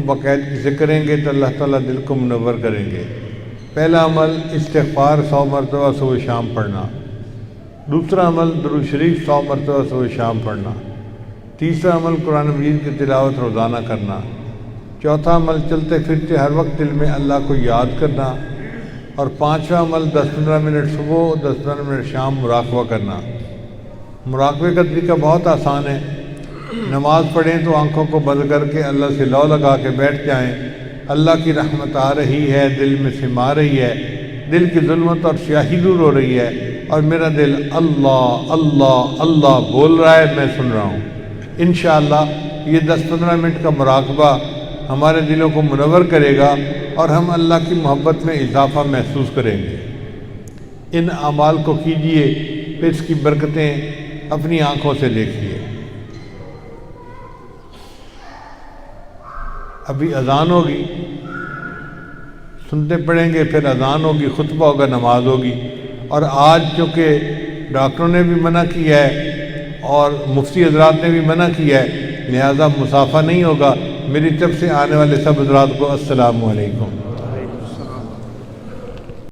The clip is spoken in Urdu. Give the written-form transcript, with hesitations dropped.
باقاعدگی سے کریں گے تو اللہ تعالیٰ دل کو منور کریں گے۔ پہلا عمل استغفار 100 مرتبہ صبح شام پڑھنا، دوسرا عمل درود شریف 100 مرتبہ صبح شام پڑھنا، تیسرا عمل قرآن مجید کی تلاوت روزانہ کرنا، چوتھا عمل چلتے پھرتے ہر وقت دل میں اللہ کو یاد کرنا، اور پانچواں عمل 10-15 منٹ صبح 10-15 منٹ شام مراقبہ کرنا۔ مراقبے کا طریقہ بہت آسان ہے، نماز پڑھیں تو آنکھوں کو بند کر کے اللہ سے لو لگا کے بیٹھ جائیں، اللہ کی رحمت آ رہی ہے، دل میں سما رہی ہے، دل کی ظلمت اور سیاہی دور ہو رہی ہے، اور میرا دل اللہ اللہ اللہ بول رہا ہے، میں سن رہا ہوں۔ انشاءاللہ یہ 10-15 منٹ کا مراقبہ ہمارے دلوں کو منور کرے گا اور ہم اللہ کی محبت میں اضافہ محسوس کریں گے۔ ان اعمال کو کیجئے، پھر اس کی برکتیں اپنی آنکھوں سے دیکھیے۔ ابھی اذان ہوگی، سنتے پڑھیں گے، پھر اذان ہوگی، خطبہ ہوگا، نماز ہوگی۔ اور آج چونکہ ڈاکٹروں نے بھی منع کیا ہے اور مفتی حضرات نے بھی منع کیا ہے، لہذا مسافہ نہیں ہوگا۔ میری طرف سے آنے والے سب حضرات کو السلام علیکم۔